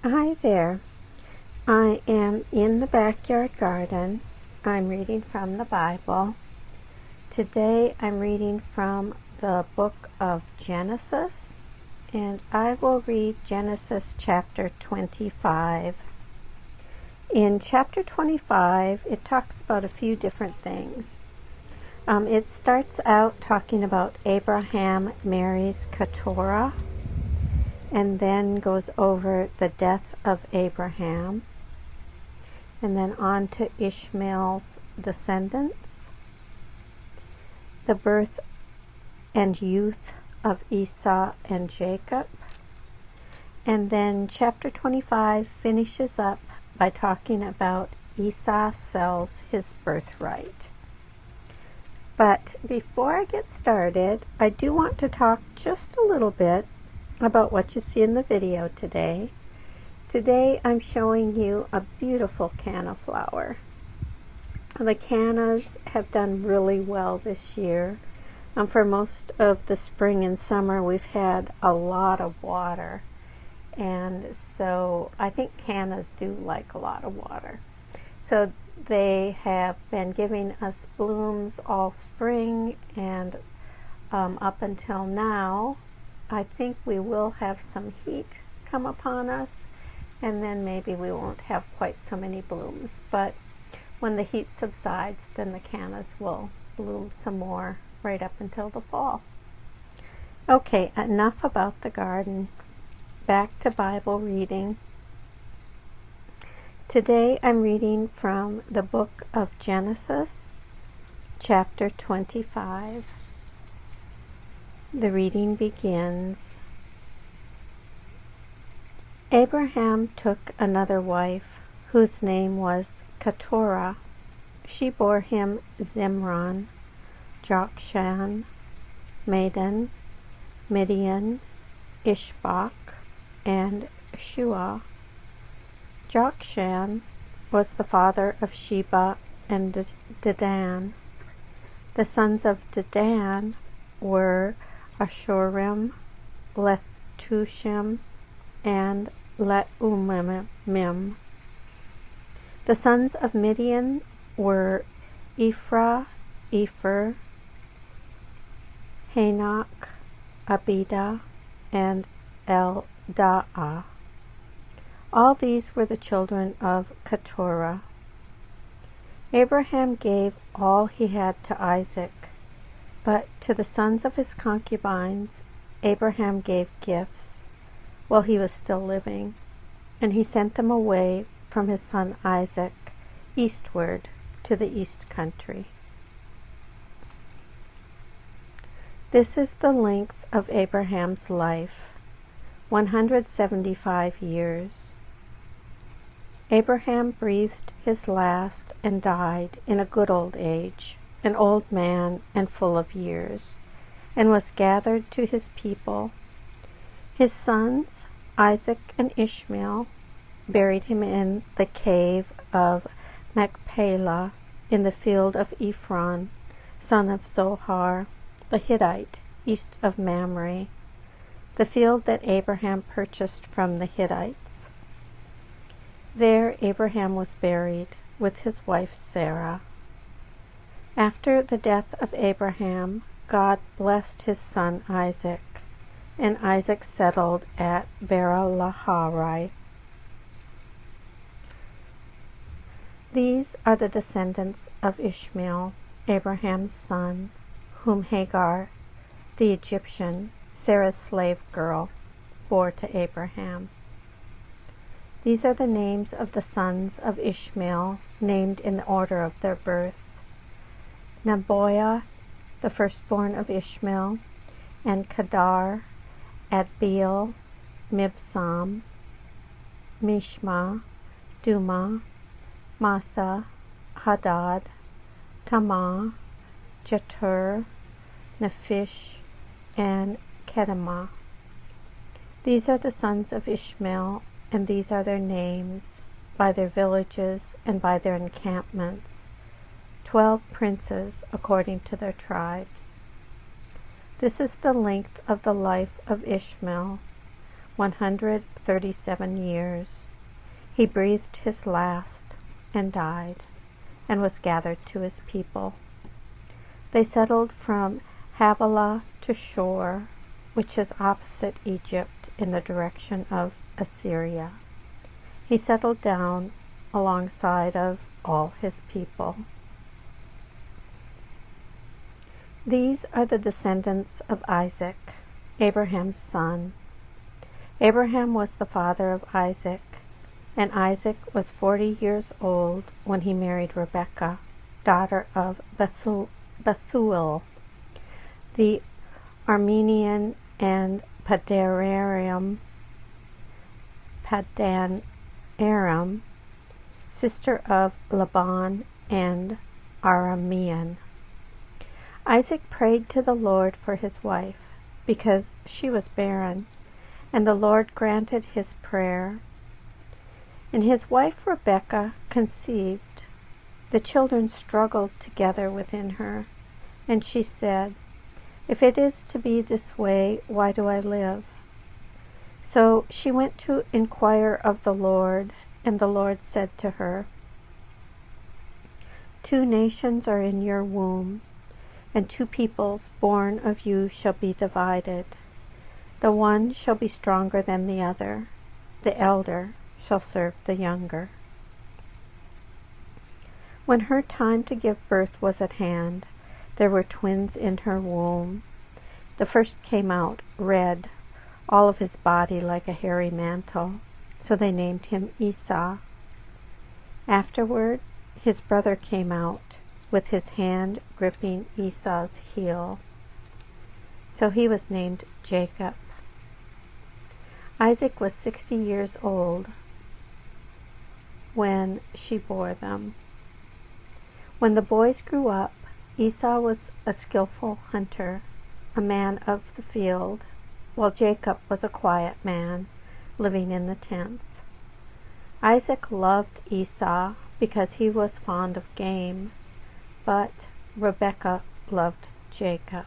Hi there. I am in the backyard garden. I'm reading from the Bible. Today I'm reading from the book of Genesis, and I will read Genesis chapter 25. In chapter 25, it talks about a few different things. It starts out talking about Abraham marries Keturah, and then goes over the death of Abraham, and then on to Ishmael's descendants, the birth and youth of Esau and Jacob, and then chapter 25 finishes up by talking about Esau sells his birthright. But before I get started, I do want to talk just a little bit about what you see in the video today. Today I'm showing you a beautiful canna flower. The cannas have done really well this year. For most of the spring and summer we've had a lot of water, and so I think cannas do like a lot of water. So they have been giving us blooms all spring, and up until now I think we will have some heat come upon us, and then maybe we won't have quite so many blooms. But when the heat subsides, then the cannas will bloom some more right up until the fall. Okay, enough about the garden. Back to Bible reading. Today I'm reading from the book of Genesis, chapter 25. The reading begins. Abraham took another wife, whose name was Keturah. She bore him Zimran, Jokshan, Medan, Midian, Ishbak, and Shua. Jokshan was the father of Sheba and Dedan. The sons of Dedan were Ashurim, Letushim, and Leumim. The sons of Midian were Ephra, Epher, Hanok, Abida, and Eldaah. All these were the children of Keturah. Abraham gave all he had to Isaac, but to the sons of his concubines Abraham gave gifts while he was still living, and he sent them away from his son Isaac eastward to the east country. This is the length of Abraham's life, 175 years. Abraham breathed his last and died in a good old age, an old man and full of years, and was gathered to his people. His sons, Isaac and Ishmael, buried him in the cave of Machpelah in the field of Ephron, son of Zohar, the Hittite, east of Mamre, the field that Abraham purchased from the Hittites. There Abraham was buried with his wife Sarah. After the death of Abraham, God blessed his son Isaac, and Isaac settled at Beer-lahai. These are the descendants of Ishmael, Abraham's son, whom Hagar, the Egyptian, Sarah's slave girl, bore to Abraham. These are the names of the sons of Ishmael, named in the order of their birth: Naboah, the firstborn of Ishmael, and Kedar, Adbeel, Mibsam, Mishma, Duma, Massa, Hadad, Tamah, Jetur, Nephish, and Kedemah. These are the sons of Ishmael, and these are their names, by their villages and by their encampments, 12 princes according to their tribes. This is the length of the life of Ishmael, 137 years. He breathed his last and died, and was gathered to his people. They settled from Havilah to Shur, which is opposite Egypt in the direction of Assyria. He settled down alongside of all his people. These are the descendants of Isaac, Abraham's son. Abraham was the father of Isaac, and Isaac was 40 years old when he married Rebekah, daughter of Bethuel, the Aramean and Padan Aram, sister of Laban and Aramean. Isaac prayed to the Lord for his wife, because she was barren, and the Lord granted his prayer. And his wife Rebekah conceived. The children struggled together within her, and she said, "If it is to be this way, why do I live?" So she went to inquire of the Lord, and the Lord said to her, "2 nations are in your womb, and 2 peoples born of you shall be divided. The one shall be stronger than the other. The elder shall serve the younger." When her time to give birth was at hand, there were twins in her womb. The first came out red, all of his body like a hairy mantle, so they named him Esau. Afterward, his brother came out, with his hand gripping Esau's heel, so he was named Jacob. Isaac was 60 years old when she bore them. When the boys grew up, Esau was a skillful hunter, a man of the field, while Jacob was a quiet man, living in the tents. Isaac loved Esau because he was fond of game, but Rebekah loved Jacob.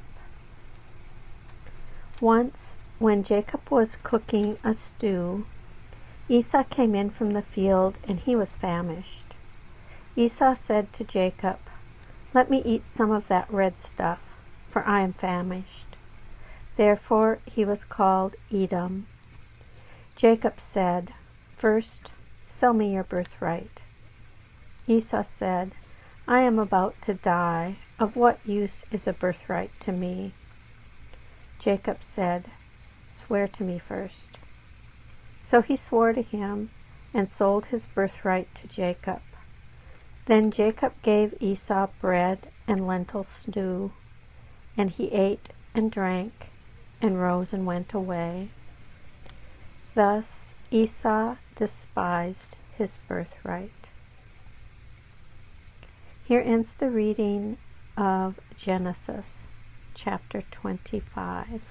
Once, when Jacob was cooking a stew, Esau came in from the field, and he was famished. Esau said to Jacob, "Let me eat some of that red stuff, for I am famished." Therefore he was called Edom. Jacob said, "First, sell me your birthright." Esau said, "I am about to die. Of what use is a birthright to me?" Jacob said, "Swear to me first." So he swore to him and sold his birthright to Jacob. Then Jacob gave Esau bread and lentil stew, and he ate and drank and rose and went away. Thus Esau despised his birthright. Here ends the reading of Genesis, chapter 25.